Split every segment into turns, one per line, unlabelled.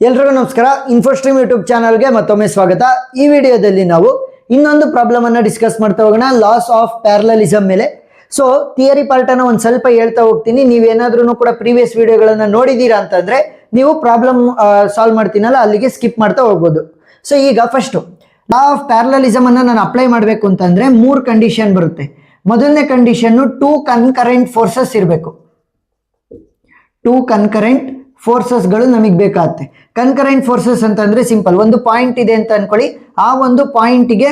ಎಲ್ರಿಗೂ ನಮಸ್ಕಾರ. ಇನ್ಫೋಸ್ಟ್ರೀಮ್ ಯೂಟ್ಯೂಬ್ ಚಾನಲ್ಗೆ ಮತ್ತೊಮ್ಮೆ ಸ್ವಾಗತ. ಈ ವಿಡಿಯೋದಲ್ಲಿ ನಾವು ಇನ್ನೊಂದು ಪ್ರಾಬ್ಲಮ್ ಅನ್ನ ಡಿಸ್ಕಸ್ ಮಾಡ್ತಾ ಹೋಗೋಣ, ಲಾಸ್ ಆಫ್ ಪ್ಯಾರಲಲಿಸಮ್ ಮೇಲೆ. ಸೊ ಥಿಯರಿ ಪಾರ್ಟ್ ಅನ್ನ ಒಂದು ಸ್ವಲ್ಪ ಹೇಳ್ತಾ ಹೋಗ್ತೀನಿ. ನೀವೇನಾದ್ರೂ ಕೂಡ ಪ್ರೀವಿಯಸ್ ವಿಡಿಯೋಗಳನ್ನ ನೋಡಿದೀರಾ ಅಂತಂದ್ರೆ ನೀವು ಪ್ರಾಬ್ಲಮ್ ಸಾಲ್ವ್ ಮಾಡ್ತೀನಲ್ಲ ಅಲ್ಲಿಗೆ ಸ್ಕಿಪ್ ಮಾಡ್ತಾ ಹೋಗ್ಬೋದು. ಸೊ ಈಗ ಫಸ್ಟ್ ಲಾ ಆಫ್ ಪ್ಯಾರಲಲಿಸಮ್ ಅನ್ನ ನಾನು ಅಪ್ಲೈ ಮಾಡಬೇಕು ಅಂತಂದ್ರೆ 3 ಕಂಡೀಷನ್ ಬರುತ್ತೆ. ಮೊದಲನೇ ಕಂಡೀಷನ್ 2 ಕನ್ಕರೆಂಟ್ ಫೋರ್ಸಸ್ ಇರಬೇಕು. 2 ಕನ್ಕರೆಂಟ್ ಫೋರ್ಸಸ್ಗಳು ನಮಗೆ ಬೇಕಾಗುತ್ತೆ. ಕನ್ಕರೆಂಟ್ ಫೋರ್ಸಸ್ ಅಂತಂದ್ರೆ ಸಿಂಪಲ್, ಒಂದು ಪಾಯಿಂಟ್ ಇದೆ ಅಂತ ಅನ್ಕೊಳ್ಳಿ, ಆ ಒಂದು ಪಾಯಿಂಟ್ಗೆ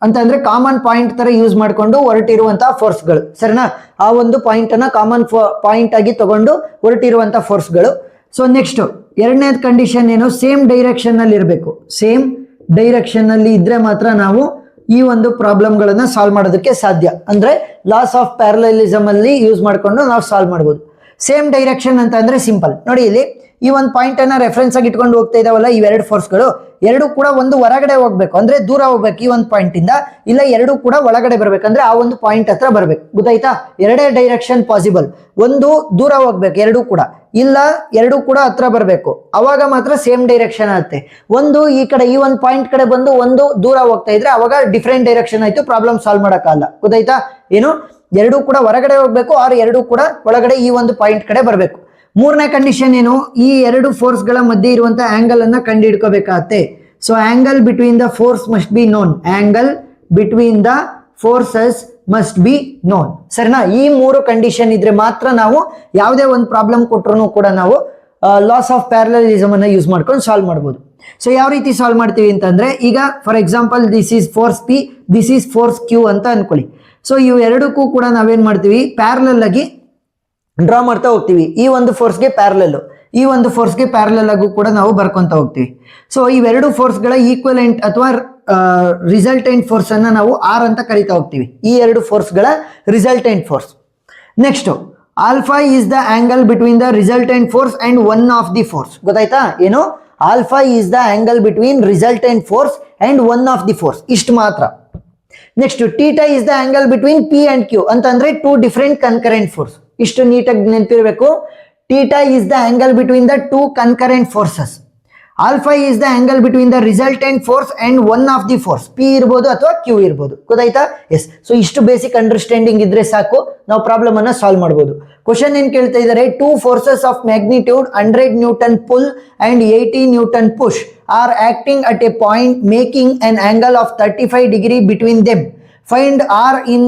ಅಂತಂದ್ರೆ ಕಾಮನ್ ಪಾಯಿಂಟ್ ತರ ಯೂಸ್ ಮಾಡಿಕೊಂಡು ಹೊರಟಿರುವಂತಹ ಫೋರ್ಸ್ಗಳು, ಸರಿನಾ? ಆ ಒಂದು ಪಾಯಿಂಟ್ ಅನ್ನ ಕಾಮನ್ ಪಾಯಿಂಟ್ ಆಗಿ ತಗೊಂಡು ಹೊರಟಿರುವಂತಹ ಫೋರ್ಸ್ಗಳು. ಸೊ ನೆಕ್ಸ್ಟ್ ಎರಡನೇ ಕಂಡೀಷನ್ ಏನು, ಸೇಮ್ ಡೈರೆಕ್ಷನ್ ಅಲ್ಲಿ ಇರಬೇಕು. ಸೇಮ್ ಡೈರೆಕ್ಷನ್ ಅಲ್ಲಿ ಇದ್ರೆ ಮಾತ್ರ ನಾವು ಈ ಒಂದು ಪ್ರಾಬ್ಲಮ್ಗಳನ್ನ ಸಾಲ್ವ್ ಮಾಡೋದಕ್ಕೆ ಸಾಧ್ಯ. ಅಂದ್ರೆ ಲಾಸ್ ಆಫ್ ಪ್ಯಾರಲಲಿಸಮ್ ಅಲ್ಲಿ ಯೂಸ್ ಮಾಡಿಕೊಂಡು ನಾವು ಸಾಲ್ವ್ ಮಾಡ್ಬೋದು. ಸೇಮ್ ಡೈರೆಕ್ಷನ್ ಅಂತ ಅಂದ್ರೆ ಸಿಂಪಲ್ ನೋಡಿ, ಇಲ್ಲಿ ಈ ಒಂದು ಪಾಯಿಂಟ್ ಅನ್ನ ರೆಫರೆನ್ಸ್ ಆಗಿ ಇಟ್ಕೊಂಡು ಹೋಗ್ತಾ ಇದಾವಲ್ಲ ಇವೆರಡು ಫೋರ್ಸ್ಗಳು, ಎರಡು ಕೂಡ ಒಂದು ಹೊರಗಡೆ ಹೋಗ್ಬೇಕು ಅಂದ್ರೆ ದೂರ ಹೋಗ್ಬೇಕು ಈ ಒಂದು ಪಾಯಿಂಟ್ ಇಂದ, ಇಲ್ಲ ಎರಡು ಕೂಡ ಒಳಗಡೆ ಬರ್ಬೇಕಂದ್ರೆ ಆ ಒಂದು ಪಾಯಿಂಟ್ ಹತ್ರ ಬರ್ಬೇಕು. ಗೊತ್ತಾಯ್ತಾ? ಎರಡೇ ಡೈರೆಕ್ಷನ್ ಪಾಸಿಬಲ್. ಒಂದು ದೂರ ಹೋಗ್ಬೇಕು ಎರಡು ಕೂಡ, ಇಲ್ಲ ಎರಡು ಕೂಡ ಹತ್ರ ಬರಬೇಕು, ಅವಾಗ ಮಾತ್ರ ಸೇಮ್ ಡೈರೆಕ್ಷನ್ ಆಗುತ್ತೆ. ಒಂದು ಈ ಕಡೆ ಈ ಒಂದು ಪಾಯಿಂಟ್ ಕಡೆ ಬಂದು ಒಂದು ದೂರ ಹೋಗ್ತಾ ಇದ್ರೆ ಅವಾಗ ಡಿಫ್ರೆಂಟ್ ಡೈರೆಕ್ಷನ್ ಆಯ್ತು, ಪ್ರಾಬ್ಲಮ್ ಸಾಲ್ವ್ ಮಾಡಕ್ಕಾಗಲ್ಲ. ಗೊತ್ತಾಯ್ತಾ? ಏನು ಎರಡೂ ಕೂಡ ಹೊರಗಡೆ ಹೋಗ್ಬೇಕು ಆರ್ ಎರಡೂ ಕೂಡ ಒಳಗಡೆ ಈ ಒಂದು ಪಾಯಿಂಟ್ ಕಡೆ ಬರಬೇಕು. ಮೂರನೇ ಕಂಡೀಷನ್ ಏನು, ಈ ಎರಡು ಫೋರ್ಸ್ ಗಳ ಮಧ್ಯೆ ಇರುವಂತಹ ಆಂಗಲ್ ಅನ್ನ ಕಂಡು ಹಿಡ್ಕೋಬೇಕಾಗತ್ತೆ. So angle between the force must be known. Angle between the forces must be known. ಸರಿನಾ? ಈ 3 ಕಂಡೀಷನ್ ಇದ್ರೆ ಮಾತ್ರ ನಾವು ಯಾವುದೇ ಒಂದು ಪ್ರಾಬ್ಲಮ್ ಕೊಟ್ಟರು ಕೂಡ ನಾವು ಲಾಸ್ ಆಫ್ ಪ್ಯಾರಲಲಿಸಮ್ ಅನ್ನ ಯೂಸ್ ಮಾಡ್ಕೊಂಡು ಸಾಲ್ವ್ ಮಾಡ್ಬೋದು. ಸೊ ಯಾವ ರೀತಿ ಸಾಲ್ವ್ ಮಾಡ್ತೀವಿ ಅಂತಂದ್ರೆ, ಈಗ for example this is force P, this is force Q ಅಂತ ಅನ್ಕೊಳ್ಳಿ. ಸೊ ಇವು ಎರಡಕ್ಕೂ ಕೂಡ ನಾವೇನ್ ಮಾಡ್ತೀವಿ, ಪ್ಯಾರಲಲ್ ಆಗಿ ಡ್ರಾ ಮಾಡ್ತಾ ಹೋಗ್ತೀವಿ. ಈ ಒಂದು ಫೋರ್ಸ್ಗೆ ಪ್ಯಾರಲಲ್, ಈ ಒಂದು ಫೋರ್ಸ್ಗೆ ಪ್ಯಾರಲಲ್ ಆಗು ಕೂಡ ನಾವು ಬರ್ಕೊಂತ ಹೋಗ್ತೀವಿ. ಸೊ ಇವೆರಡು ಫೋರ್ಸ್ಗಳ ಈಕ್ವಲೆಂಟ್ ಅಥವಾ ರಿಸಲ್ಟೆಂಟ್ ಫೋರ್ಸ್ ಅನ್ನ ನಾವು ಆರ್ ಅಂತ ಕರಿತಾ ಹೋಗ್ತೀವಿ. ಈ ಎರಡು ಫೋರ್ಸ್ಗಳ resultant force. Next alpha is the angle between the resultant force and one of the force. ಗೊತ್ತಾಯ್ತಾ? ಏನು, alpha is the angle between resultant force and one of the force, ಇಷ್ಟು ಮಾತ್ರ. Next theta is the angle between P and Q ಅಂತಂದ್ರೆ 2 different concurrent force. ಇಷ್ಟು ನೀಟಾಗಿ ನೆನಪಿರಬೇಕು. Theta is the angle between the 2 concurrent forces. Alpha is the angle between the resultant force and one of the force. P ಇರ್ಬೋದು ಅಥವಾ Q ಇರ್ಬೋದು. ಗೊತ್ತಾಯ್ತಾ? S. So ಇಷ್ಟು basic understanding ಇದ್ರೆ ಸಾಕು, ನಾವು ಪ್ರಾಬ್ಲಮ್ ಅನ್ನ ಸಾಲ್ವ್ ಮಾಡಬಹುದು. ಕ್ವಶನ್ ಏನ್ ಕೇಳ್ತಾ ಇದ್ದಾರೆ, 2 forces of magnitude 100 newton pull and 80 newton push are acting at a point making an angle of 35 degree between them. Find R in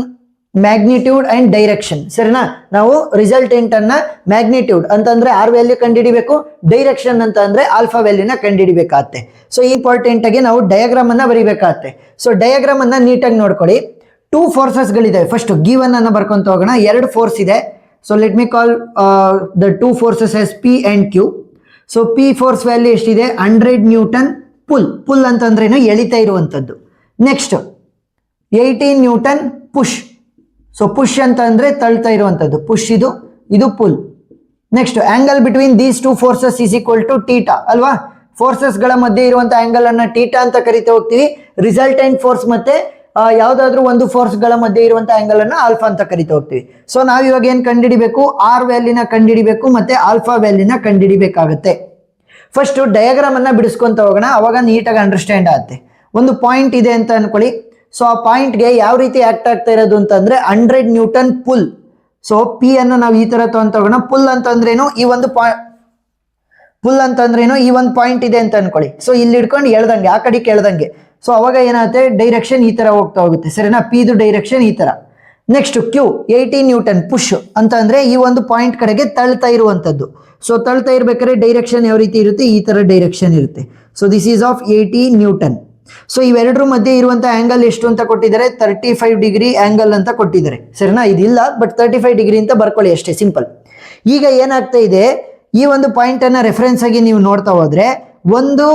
magnitude and direction. ಸರಿನಾ? ನಾವು ರಿಸಲ್ಟೆಂಟ್ ಅನ್ನ ಮ್ಯಾಗ್ನಿಟ್ಯೂಡ್ ಅಂತಂದ್ರೆ R value ಕಂಡುಹಿಡಿಬೇಕು, direction ಅಂತ ಅಂದ್ರೆ alpha ವ್ಯಾಲ್ಯೂನ ಕಂಡುಹಿಡಿಬೇಕಾಗತ್ತೆ. So important ಆಗಿ ನಾವು diagram ಅನ್ನ ಬರೀಬೇಕಾಗತ್ತೆ. ಸೊ ಡಯಾಗ್ರಾಮ್ ಅನ್ನ ನೀಟಾಗಿ ನೋಡ್ಕೊಳ್ಳಿ. 2 ಫೋರ್ಸಸ್ ಗಳಿದಾವೆ. ಫಸ್ಟ್ ಗಿವನ್ ಅನ್ನ ಬರ್ಕೊಂತ ಹೋಗೋಣ. 2 ಫೋರ್ಸ್ ಇದೆ. So let me call the 2 forces as P and Q. So P force value ಎಷ್ಟಿದೆ, 100 ನ್ಯೂಟನ್ ಪುಲ್. ಪುಲ್ ಅಂತಂದ್ರೇನು, ಎಳಿತಾ ಇರುವಂತದ್ದು. Next 80 newton push. So push ಅಂತ ಅಂದ್ರೆ ತಳ್ತಾ ಇರುವಂತದ್ದು, ಪುಷ್ ಇದು pull. Next angle between these 2 forces is equal to theta ಅಲ್ವಾ? ಫೋರ್ಸಸ್ ಗಳ ಮಧ್ಯೆ ಇರುವಂತ ಆಂಗಲ್ ಅನ್ನ ಟೀಟಾ ಅಂತ ಕರಿತಾ ಹೋಗ್ತೀವಿ. ರಿಸಲ್ಟೆಂಟ್ ಫೋರ್ಸ್ ಮತ್ತೆ ಯಾವ್ದಾದ್ರು ಒಂದು ಫೋರ್ಸ್ ಗಳ ಮಧ್ಯೆ ಇರುವಂತ ಆಂಗಲ್ ಅನ್ನ ಆಲ್ಫಾ ಅಂತ ಕರಿತಾ ಹೋಗ್ತೀವಿ. ಸೊ ನಾವ್ ಇವಾಗ ಏನ್ ಕಂಡುಹಿಡಿಬೇಕು, ಆರ್ ವ್ಯಾಲ್ಯೂನ ಕಂಡುಹಿಡಿಬೇಕು ಮತ್ತೆ ಆಲ್ಫಾ ವ್ಯಾಲ್ಯೂನ ಕಂಡುಹಿಡಿಬೇಕಾಗತ್ತೆ. ಫಸ್ಟ್ ಡಯಾಗ್ರಾಮ್ ಅನ್ನ ಬಿಡಿಸ್ಕೊಂತ ಹೋಗೋಣ, ಅವಾಗ ನೀಟಾಗಿ ಅಂಡರ್ಸ್ಟ್ಯಾಂಡ್ ಆಗುತ್ತೆ. ಒಂದು ಪಾಯಿಂಟ್ ಇದೆ ಅಂತ ಅನ್ಕೊಳ್ಳಿ. ಸೊ ಆ ಪಾಯಿಂಟ್ಗೆ ಯಾವ ರೀತಿ ಆಕ್ಟ್ ಆಗ್ತಾ ಇರೋದು ಅಂತಂದ್ರೆ 100 ನ್ಯೂಟನ್ ಪುಲ್. ಸೊ ಪಿ ಅನ್ನ ನಾವು ಈ ತರ ತಗೋಣ. ಪುಲ್ ಅಂತಂದ್ರೇನು, ಈ ಒಂದು ಈ ಒಂದು ಪಾಯಿಂಟ್ ಇದೆ ಅಂತ ಅನ್ಕೊಳ್ಳಿ. ಸೊ ಇಲ್ಲಿ ಹಿಡ್ಕೊಂಡು ಎಳ್ದಂಗೆ ಆ ಕಡೆ ಕೇಳ್ದಂಗೆ. ಸೊ ಅವಾಗ ಏನಾಗುತ್ತೆ, ಡೈರೆಕ್ಷನ್ ಈ ತರ ಹೋಗ್ತಾ ಹೋಗುತ್ತೆ. ಸರಿನಾ? ಪಿ ಇದು ಡೈರೆಕ್ಷನ್ ಈ ತರ. ನೆಕ್ಸ್ಟ್ ಕ್ಯೂ 80 ನ್ಯೂಟನ್ ಪುಷ್ ಅಂತ ಅಂದ್ರೆ ಈ ಒಂದು ಪಾಯಿಂಟ್ ಕಡೆಗೆ ತಳ್ತಾ ಇರುವಂತದ್ದು. ಸೊ ತಳ್ತಾ ಇರ್ಬೇಕಾದ್ರೆ ಡೈರೆಕ್ಷನ್ ಯಾವ ರೀತಿ ಇರುತ್ತೆ, ಈ ತರ ಡೈರೆಕ್ಷನ್ ಇರುತ್ತೆ. So this is of 80 Newton. So ಇವೆರಡರ ಮಧ್ಯೆ ಇರುವಂತ ಆಂಗಲ್ ಎಷ್ಟು ಅಂತ ಕೊಟ್ಟಿದ್ದಾರೆ, 35 ಡಿಗ್ರಿ ಆಂಗಲ್ ಅಂತ ಕೊಟ್ಟಿದ್ದಾರೆ. ಸರಿನಾ? ಇದಿಲ್ಲ, ಬಟ್ 35 ಡಿಗ್ರಿ ಅಂತ ಬರ್ಕೊಳ್ಳಿ ಅಷ್ಟೇ, ಸಿಂಪಲ್. ಈಗ ಏನಾಗ್ತಾ ಇದೆ, ಈ ಒಂದು ಪಾಯಿಂಟ್ ಅನ್ನ ರೆಫರೆನ್ಸ್ ಆಗಿ ನೀವು ನೋಡ್ತಾ ಹೋದ್ರೆ ಒಂದು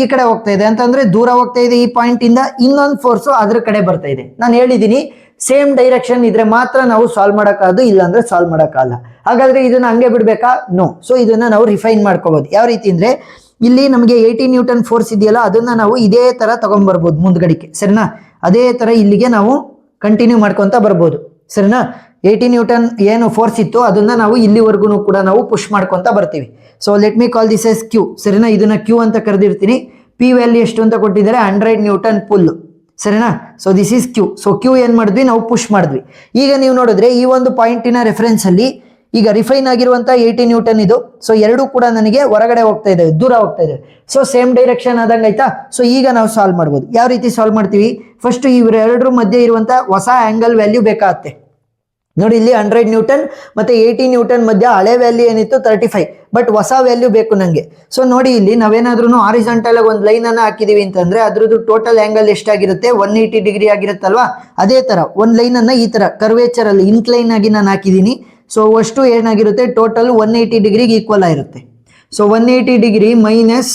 ಈ ಕಡೆ ಹೋಗ್ತಾ ಇದೆ ಅಂತಂದ್ರೆ ದೂರ ಹೋಗ್ತಾ ಇದೆ ಈ ಪಾಯಿಂಟ್ ಇಂದ, ಇನ್ನೊಂದು ಫೋರ್ಸ್ ಅದ್ರ ಕಡೆ ಬರ್ತಾ ಇದೆ. ನಾನು ಹೇಳಿದೀನಿ ಸೇಮ್ ಡೈರೆಕ್ಷನ್ ಇದ್ರೆ ಮಾತ್ರ ನಾವು ಸಾಲ್ವ್ ಮಾಡಕ್ಕಾಗದು, ಇಲ್ಲ ಅಂದ್ರೆ ಸಾಲ್ವ್ ಮಾಡಕ್ಕಾಗಲ್ಲ. ಹಾಗಾದ್ರೆ ಇದನ್ನ ಹಂಗೆ ಬಿಡ್ಬೇಕಾ? ನೋ. ಸೊ ಇದನ್ನ ನಾವು ರಿಫೈನ್ ಮಾಡ್ಕೋಬಹುದು. ಯಾವ ರೀತಿ ಅಂದ್ರೆ, ಇಲ್ಲಿ ನಮಗೆ 80 ನ್ಯೂಟನ್ ಫೋರ್ಸ್ ಇದೆಯಲ್ಲ, ಅದನ್ನ ನಾವು ಇದೇ ತರ ತಗೊಂಡ್ಬರ್ಬೋದು ಮುಂದ್ಗಡಿಕೆ. ಸರಿನಾ? ಅದೇ ತರ ಇಲ್ಲಿಗೆ ನಾವು ಕಂಟಿನ್ಯೂ ಮಾಡ್ಕೊಂತ ಬರ್ಬೋದು. ಸರಿನಾ? 80 ನ್ಯೂಟನ್ ಏನು ಫೋರ್ಸ್ ಇತ್ತು ಅದನ್ನ ನಾವು ಇಲ್ಲಿವರೆಗೂ ಕೂಡ ನಾವು ಪುಷ್ ಮಾಡ್ಕೊಂತ ಬರ್ತೀವಿ. So let me call this as Q, ಸರಿನಾ? ಇದನ್ನ ಕ್ಯೂ ಅಂತ ಕರೆದಿರ್ತೀನಿ. ಪಿ ವ್ಯಾಲ್ಯೂ ಎಷ್ಟು ಅಂತ ಕೊಟ್ಟಿದ್ದಾರೆ, 100 ನ್ಯೂಟನ್ ಪುಲ್, ಸರಿನಾ? So this is Q. So Q ಏನ್ ಮಾಡಿದ್ವಿ, ನಾವು ಪುಷ್ ಮಾಡಿದ್ವಿ. ಈಗ ನೀವು ನೋಡಿದ್ರೆ ಈ ಒಂದು ಪಾಯಿಂಟಿನ ರೆಫರೆನ್ಸ್ ಅಲ್ಲಿ ಈಗ ರಿಫೈನ್ ಆಗಿರುವಂತ 80 ನ್ಯೂಟನ್ ಇದು. ಸೊ ಎರಡು ಕೂಡ ನನಗೆ ಹೊರಗಡೆ ಹೋಗ್ತಾ ಇದ್ದಾವೆ, ದೂರ ಹೋಗ್ತಾ ಇದ್ದಾವೆ. ಸೊ ಸೇಮ್ ಡೈರೆಕ್ಷನ್ ಆದಂಗೆ ಆಯ್ತಾ? ಸೊ ಈಗ ನಾವು ಸಾಲ್ವ್ ಮಾಡ್ಬೋದು. ಯಾವ ರೀತಿ ಸಾಲ್ವ್ ಮಾಡ್ತೀವಿ, ಫಸ್ಟ್ ಇವೆರಡರ ಮಧ್ಯೆ ಇರುವಂತ ಹೊಸ ಆಂಗಲ್ ವ್ಯಾಲ್ಯೂ ಬೇಕಾಗತ್ತೆ. ನೋಡಿ ಇಲ್ಲಿ 100 ನ್ಯೂಟನ್ ಮತ್ತೆ 80 ನ್ಯೂಟನ್ ಮಧ್ಯ ಹಳೆ ವ್ಯಾಲ್ಯೂ ಏನಿತ್ತು 35, ಬಟ್ ಹೊಸ ವ್ಯಾಲ್ಯೂ ಬೇಕು ನಂಗೆ. ಸೊ ನೋಡಿ ಇಲ್ಲಿ ನಾವೇನಾದ್ರೂ ಹಾರಿಜಾಂಟಲ್ ಆಗಿ ಒಂದು ಲೈನ್ ಅನ್ನ ಹಾಕಿದೀವಿ ಅಂತಂದ್ರೆ ಅದ್ರದ್ದು ಟೋಟಲ್ ಆಂಗಲ್ ಎಷ್ಟಾಗಿರುತ್ತೆ, 180 ಡಿಗ್ರಿ ಆಗಿರುತ್ತಲ್ವಾ? ಅದೇ ತರ ಒಂದು ಲೈನ್ ಅನ್ನ ಈ ತರ ಕರ್ವೇಚರ್ ಅಲ್ಲಿ ಇನ್ಕ್ಲೈನ್ ಆಗಿ ನಾನು ಹಾಕಿದೀನಿ. ಸೊ ಅಷ್ಟು ಏನಾಗಿರುತ್ತೆ, ಟೋಟಲ್ 180 ಡಿಗ್ರಿಗೆ ಈಕ್ವಲ್ ಆಗಿರುತ್ತೆ. So 180 degree minus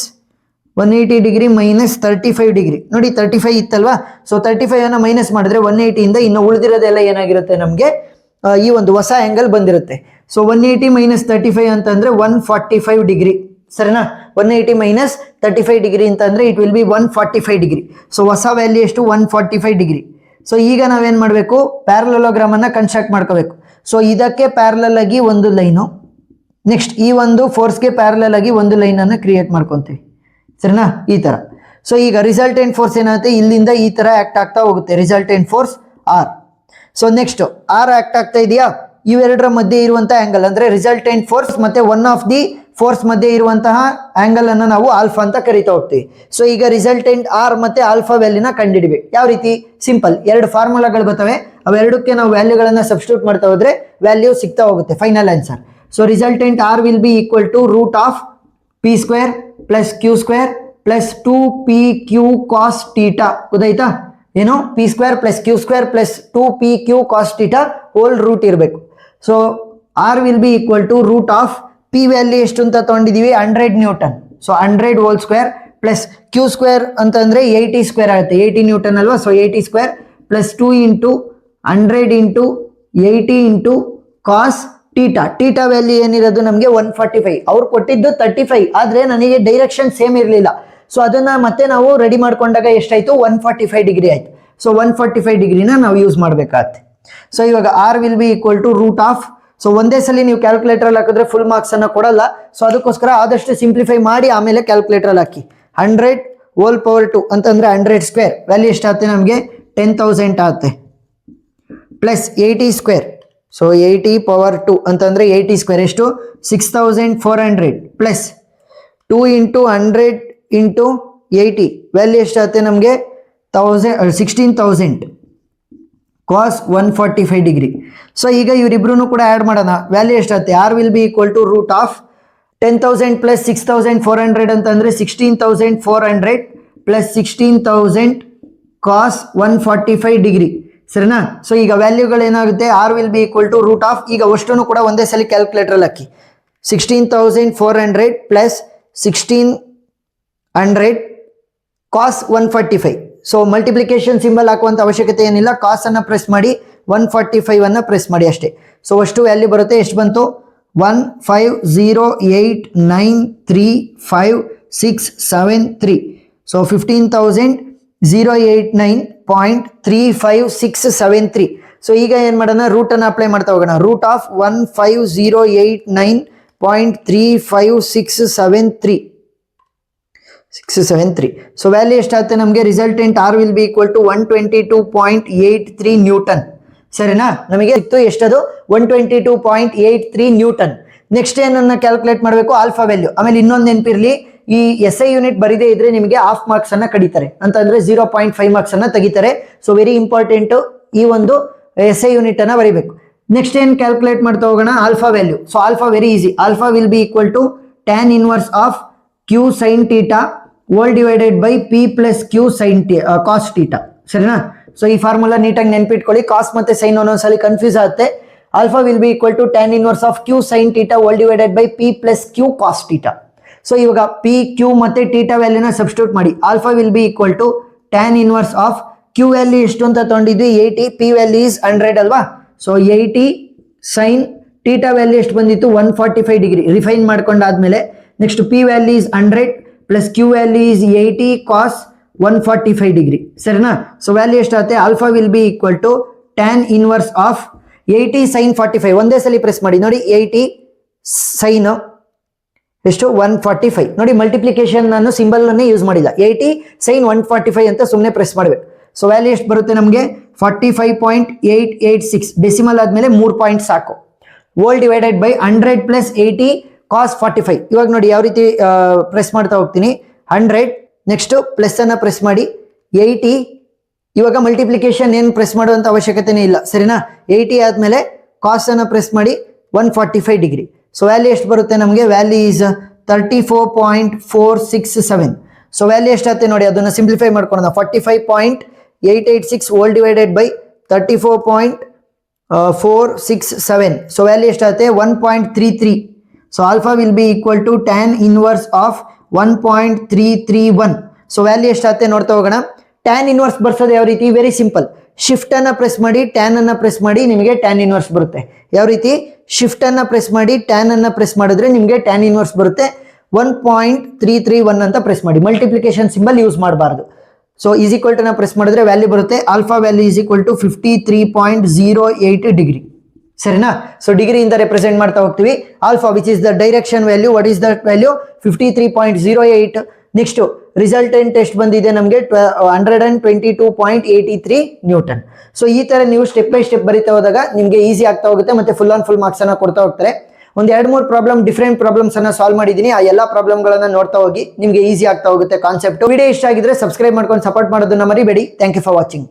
35 degree. ನೋಡಿ 35 ಇತ್ತಲ್ವಾ? ಸೊ 35 ಅನ್ನ ಮೈನಸ್ ಮಾಡಿದ್ರೆ 180 ಇಂದ ಇನ್ನು ಉಳಿದಿರೋದೆಲ್ಲ ಏನಾಗಿರುತ್ತೆ ನಮ್ಗೆ ಈ ಒಂದು ಹೊಸ ಆಂಗಲ್ ಬಂದಿರುತ್ತೆ. ಸೊ 180 ಮೈನಸ್ 35 ಅಂತಂದ್ರೆ 145 ಡಿಗ್ರಿ, ಸರಿನಾ? 180 ಮೈನಸ್ 35 ಡಿಗ್ರಿ ಅಂತಂದ್ರೆ it will be 145 degree. So ಹೊಸ ವ್ಯಾಲ್ಯೂ ಎಷ್ಟು, 145 ಡಿಗ್ರಿ. ಸೊ ಈಗ ನಾವೇನ್ ಮಾಡಬೇಕು, ಪ್ಯಾರಲೋಗ್ರಾಮ್ ಅನ್ನ ಕನ್ಸ್ಟ್ರಕ್ಟ್ ಮಾಡ್ಕೋಬೇಕು. ಸೊ ಇದಕ್ಕೆ ಪ್ಯಾರಲಲ್ ಆಗಿ ಒಂದು ಲೈನು, ನೆಕ್ಸ್ಟ್ ಈ ಒಂದು ಫೋರ್ಸ್ಗೆ ಪ್ಯಾರಲಲ್ ಆಗಿ ಒಂದು ಲೈನ್ ಅನ್ನ ಕ್ರಿಯೇಟ್ ಮಾಡ್ಕೊಂತೀವಿ, ಸರಿನಾ? ಈ ತರ. ಸೊ ಈಗ ರಿಸಲ್ಟೆಂಟ್ ಫೋರ್ಸ್ ಏನಾಗುತ್ತೆ, ಇಲ್ಲಿಂದ ಈ ತರ ಆಕ್ಟ್ ಆಗ್ತಾ ಹೋಗುತ್ತೆ, resultant force R. So next R act ಆಗ್ತಾ ಇದೆಯಾ, ಇವೆರಡರ ಮಧ್ಯೆ ಇರುವಂತಹ ಆಂಗಲ್ ಅಂದ್ರೆ ರಿಸಲ್ಟೆಂಟ್ ಫೋರ್ಸ್ ಮತ್ತೆ ಒನ್ ಆಫ್ ದಿ ಫೋರ್ಸ್ ಮಧ್ಯೆ ಇರುವಂತಹ ಆಂಗಲ್ ಅನ್ನ ನಾವು ಆಲ್ಫಾ ಅಂತ ಕರಿತಾ ಹೋಗ್ತೀವಿ. ಸೊ ಈಗ ರಿಸಲ್ಟೆಂಟ್ ಆರ್ ಮತ್ತೆ ಆಲ್ಫಾ ವ್ಯಾಲ್ಯೂನ ಕಂಡುಹಿಡಿಬೇಕು. ಯಾವ ರೀತಿ, ಸಿಂಪಲ್, ಎರಡು ಫಾರ್ಮುಲಾಗಳು ಬರ್ತವೆ, ಅವೆರಡಕ್ಕೆ ನಾವು ವ್ಯಾಲ್ಯೂಗಳನ್ನ ಸಬ್ಸ್ಟಿಟ್ಯೂಟ್ ಮಾಡ್ತಾ ಹೋದ್ರೆ ವ್ಯಾಲ್ಯೂ ಸಿಗ್ತಾ ಹೋಗುತ್ತೆ, final answer. So resultant R will be equal to root of P square plus Q square plus 2pq cos theta. ಗೊತ್ತಾಯ್ತಾ? ಏನು, P square plus Q square plus 2pq cos theta whole root ಇರಬೇಕು. So R will be equal to root of P value ಎಷ್ಟು ಅಂತ ತಗೊಂಡಿದೀವಿ, 100 newton. So 100 whole square plus Q square ಅಂತಂದ್ರೆ 80 square ಆಗುತ್ತೆ, 80 newton ಅಲ್ವಾ? So 80 square plus 2 into 100 into 80 into cos theta. Theta value ಏನಿರೋದು ನಮಗೆ 145, ಅವ್ರು ಕೊಟ್ಟಿದ್ದು 35, ಆದ್ರೆ ನನಗೆ ಡೈರೆಕ್ಷನ್ ಸೇಮ್ ಇರಲಿಲ್ಲ. ಸೊ ಅದನ್ನ ಮತ್ತೆ ನಾವು ರೆಡಿ ಮಾಡ್ಕೊಂಡಾಗ ಎಷ್ಟಾಯ್ತು, 145 ಡಿಗ್ರಿ ಆಯ್ತು. ಸೊ 145 ಡಿಗ್ರಿನ ನಾವು ಯೂಸ್ ಮಾಡಬೇಕಾಗತ್ತೆ. ಸೊ ಇವಾಗ R will be equal to root of, so ಒಂದೇ ಸಲ ನೀವು ಕ್ಯಾಲ್ಕುಲೇಟರ್ ಅಲ್ಲಿ ಹಾಕಿದ್ರೆ ಫುಲ್ ಮಾರ್ಕ್ಸ್ ಅನ್ನ ಕೊಡಲ್ಲ. ಸೊ ಅದಕ್ಕೋಸ್ಕರ ಆದಷ್ಟು ಸಿಂಪ್ಲಿಫೈ ಮಾಡಿ ಆಮೇಲೆ ಕ್ಯಾಲ್ಕುಲೇಟರ್ ಅಲ್ಲಿ ಹಾಕಿ. 100 ಹೋಲ್ ಪವರ್ 2 ಅಂತಂದ್ರೆ 100 ಸ್ಕ್ವೇರ್ ವ್ಯಾಲ್ಯೂ ಎಷ್ಟಾಗುತ್ತೆ ನಮಗೆ, 10,000 ಆಗುತ್ತೆ. ಪ್ಲಸ್ 80 ಸ್ಕ್ವೇರ್, ಸೊ 80 ಪವರ್ 2 ಅಂತಂದ್ರೆ 80 ಸ್ಕ್ವೇರ್ ಎಷ್ಟು, 6400 ಪ್ಲಸ್ 2 ಇಂಟು 100 ಇಂಟು 80 ವ್ಯಾಲ್ಯೂ ಎಷ್ಟಾಗುತ್ತೆ ನಮಗೆ 16,000 ಕಾಸ್ 145 ಡಿಗ್ರಿ. ಸೊ ಈಗ ಇವರಿಬ್ರು ಕೂಡ ಆ್ಯಡ್ ಮಾಡೋಣ, ವ್ಯಾಲ್ಯೂ ಎಷ್ಟಾಗುತ್ತೆ, R will be equal to root of 10,000 plus 6,400 ಅಂತಂದ್ರೆ 16,400 ಪ್ಲಸ್ 16,000 ಕಾಸ್ 145 ಡಿಗ್ರಿ, ಸರಿನಾ? ಸೊ ಈಗ ವ್ಯಾಲ್ಯೂಗಳು ಏನಾಗುತ್ತೆ, R will be equal to root of, ಈಗ ಅಷ್ಟನ್ನು ಕೂಡ ಒಂದೇ ಸಲ ಕ್ಯಾಲ್ಕುಲೇಟರ್ ಹಾಕಿ, 16,400 plus 1600 cos 145. So multiplication symbol ಹಾಕುವಂತ ಅವಶ್ಯಕತೆ ಏನಿಲ್ಲ, ಕಾಸ್ ಅನ್ನ ಪ್ರೆಸ್ ಮಾಡಿ 145 ಅನ್ನ ಪ್ರೆಸ್ ಮಾಡಿ ಅಷ್ಟೇ. ಸೊ ಅಷ್ಟು ವ್ಯಾಲ್ಯೂ ಬರುತ್ತೆ, ಎಷ್ಟು ಬಂತು, 1508935673. ಸೊ 15,089.35673. ಸೊ ಈಗ ಏನ್ ಮಾಡೋಣ, ರೂಟ್ ಅನ್ನ ಅಪ್ಲೈ ಮಾಡ್ತಾ ಹೋಗೋಣ. Root of 15,089.35673. ಸೊ ವ್ಯಾಲ್ಯೂ ಎಷ್ಟಾಗುತ್ತೆ ನಮಗೆ, resultant R will be equal to 122.83 newton, ಸರಿನಾ? ನಮಗೆ ಇತ್ತು ಎಷ್ಟದು, 122.83 ನ್ಯೂಟನ್. ನೆಕ್ಸ್ಟ್ ಏನನ್ನ ಕ್ಯಾಲ್ಕುಲೇಟ್ ಮಾಡಬೇಕು, ಆಲ್ಫಾ ವ್ಯಾಲ್ಯೂ. ಆಮೇಲೆ ಇನ್ನೊಂದು ನೆನಪಿರ್ಲಿ, ಈ SI ಯೂನಿಟ್ ಬರೀದೇ ಇದ್ರೆ ನಿಮಗೆ ಹಾಫ್ ಮಾರ್ಕ್ಸ್ ಅನ್ನ ಕಡಿತಾರೆ, ಅಂತಂದ್ರೆ 0.5 ಮಾರ್ಕ್ಸ್ ಅನ್ನ ತೆಗಿತಾರೆ. ಸೊ ವೆರಿ ಇಂಪಾರ್ಟೆಂಟ್ ಈ ಒಂದು SI ಯೂನಿಟ್ ಅನ್ನ ಬರೀಬೇಕು. ನೆಕ್ಸ್ಟ್ ಏನ್ ಕ್ಯಾಲ್ಕುಲೇಟ್ ಮಾಡ್ತಾ ಹೋಗೋಣ, alpha value. So alpha very easy, alpha will be equal to tan inverse of q sin theta whole divided by p plus q sin cos theta, ಸರಿನಾ? So ಈ formula ನೀಟಾಗಿ ನೆನ್ಪಿಟ್ಕೊಳ್ಳಿ, cos ಮತ್ತೆ sine ಒಂದೊಂದ್ಸಲಿ confuse ಆಗುತ್ತೆ. Alpha will be equal to tan inverse of q sin theta whole divided by p plus q cos theta. So ಇವಾಗ p q ಮತ್ತೆ theta ವ್ಯಾಲ್ಯೂನ ಸಬ್ಸ್ಟಿಟ್ಯೂಟ್ ಮಾಡಿ. Alpha will be equal to tan inverse of q value ಎಷ್ಟು ಅಂತ ತಗೊಂಡಿದ್ವಿ 80, p value is 100 ಅಲ್ವಾ? So 80 sin theta value ಎಷ್ಟು ಬಂದಿತ್ತು, 145 degree refine ಮಾಡ್ಕೊಂಡಾದ್ಮೇಲೆ. Next p value is 100 plus q value is 80 cos 145 degree, ಸರಿನಾ? So value ಎಷ್ಟಾಗುತ್ತೆ, alpha will be equal to tan inverse of 80 sin 45 ಒಂದೇ ಸಲ ಪ್ರೆಸ್ ಮಾಡಿ ನೋಡಿ. 80 sin ಎಷ್ಟು 145 ನೋಡಿ, ಮಲ್ಟಿಪ್ಲಿಕೇಶನ್ ನಾನು ಸಿಂಬಲ್ ಅನ್ನೇ ಯೂಸ್ ಮಾಡಿಲ್ಲ. 80 sin 145 ಅಂತ ಸುಮ್ಮನೆ ಪ್ರೆಸ್ ಮಾಡಬೇಕು. ಸೊ ವ್ಯಾಲ್ಯೂ ಎಷ್ಟು ಬರುತ್ತೆ ನಮಗೆ 45.886. ಡೆಸಿಮಲ್ ಆದ್ಮೇಲೆ 3 ಪಾಯಿಂಟ್ ಸಾಕು. Hole divided by 100 plus 80 cos 45. ಇವಾಗ ನೋಡಿ ಯಾವ ರೀತಿ ಪ್ರೆಸ್ ಮಾಡ್ತಾ ಹೋಗ್ತೀನಿ. 100 ನೆಕ್ಸ್ಟ್ ಪ್ಲಸ್ ಅನ್ನ ಪ್ರೆಸ್ ಮಾಡಿ 80. ಇವಾಗ ಮಲ್ಟಿಪ್ಲಿಕೇಶನ್ ಏನು ಪ್ರೆಸ್ ಮಾಡುವಂತ ಅವಶ್ಯಕತೆನೇ ಇಲ್ಲ, ಸರಿನಾ. 80 ಆದ್ಮೇಲೆ ಕಾಸ್ ಅನ್ನ ಪ್ರೆಸ್ ಮಾಡಿ 145 ಡಿಗ್ರಿ. ಸೊ ವ್ಯಾಲ್ಯೂ ಎಷ್ಟು ಬರುತ್ತೆ ನಮಗೆ, ವ್ಯಾಲ್ಯೂ ಈಸ್ 34.467. ಸೊ ವ್ಯಾಲ್ಯೂ ಎಷ್ಟಾಗುತ್ತೆ ನೋಡಿ, ಅದನ್ನ ಸಿಂಪ್ಲಿಫೈ ಮಾಡ್ಕೊಳ್ಳೋಣ. 45.886 whole divided by 34.467. So value ಎಷ್ಟಾಗುತ್ತೆ 1.33. So alpha will be equal to tan inverse of 1.331. So value ಎಷ್ಟಾಗುತ್ತೆ ನೋಡ್ತಾ ಹೋಗೋಣ. tan ಇನ್ವರ್ಸ್ ಬರ್ಸೋದು ಯಾವ ರೀತಿ, ವೆರಿ ಸಿಂಪಲ್. ಶಿಫ್ಟ್ ಅನ್ನ ಪ್ರೆಸ್ ಮಾಡಿ tan ಅನ್ನ ಪ್ರೆಸ್ ಮಾಡಿ ನಿಮಗೆ tan ಇನ್ವರ್ಸ್ ಬರುತ್ತೆ. ಯಾವ ರೀತಿ, ಶಿಫ್ಟ್ ಅನ್ನ ಪ್ರೆಸ್ ಮಾಡಿ tan ಅನ್ನ ಪ್ರೆಸ್ ಮಾಡಿದ್ರೆ ನಿಮಗೆ tan ಇನ್ವರ್ಸ್ ಬರುತ್ತೆ. 1.331 ಅಂತ ಪ್ರೆಸ್ ಮಾಡಿ, ಮಲ್ಟಿಪ್ಲಿಕೇಶನ್ ಸಿಂಬಲ್ ಯೂಸ್ ಮಾಡಬಾರ್ದು. ಸೊ ಈಸ್ ಈಕ್ವಲ್ ಟು ನ ಪ್ರೆಸ್ ಮಾಡಿದ್ರೆ ವ್ಯಾಲ್ಯೂ ಬರುತ್ತೆ. Alpha value is equal to 53.08 degree, ಸರಿನಾ. ಸೊ ಡಿಗ್ರಿಯಿಂದ ರೆಪ್ರೆಸೆಂಟ್ ಮಾಡ್ತಾ ಹೋಗ್ತೀವಿ. Alpha which is the direction value, what is that value 53.08. Next resultant ಎಷ್ಟು ಬಂದಿದೆ ನಮಗೆ 122.83 ನ್ಯೂಟನ್. ಸೊ ಈ ತರ ನೀವು ಸ್ಟೆಪ್ ಬೈ ಸ್ಟೆಪ್ ಬರಿತಾ ಹೋದಾಗ ನಿಮಗೆ ಈಸಿ ಆಗ್ತಾ ಹೋಗುತ್ತೆ, ಮತ್ತೆ ಫುಲ್ ಆನ್ ಫುಲ್ ಮಾರ್ಕ್ಸ್ ಅನ್ನ ಕೊಡ್ತಾ ಹೋಗ್ತಾರೆ. ಒಂದು 2-3 ಪ್ರಾಬ್ಲಮ್ ಡಿಫ್ರೆಂಟ್ ಪ್ರಾಬ್ಲಮ್ಸ್ ಅನ್ನ ಸಾಲ್ವ್ ಮಾಡಿದೀನಿ. ಆ ಎಲ್ಲ ಪ್ರಾಬ್ಲಮ್ ಗಳನ್ನ ನೋಡ್ತಾ ಹೋಗಿ ನಿಮಗೆ ಈಸಿ ಆಗ್ತಾ ಹೋಗುತ್ತೆ ಕಾನ್ಸೆಪ್ಟ್. ವಿಡಿಯೋ ಇಷ್ಟ ಆಗಿದ್ರೆ ಸಬ್ಸ್ಕ್ರೈಬ್ ಮಾಡ್ಕೊಂಡು ಸಪೋರ್ಟ್ ಮಾಡೋದನ್ನ ಮರಿಬೇಡಿ. Thank you for watching.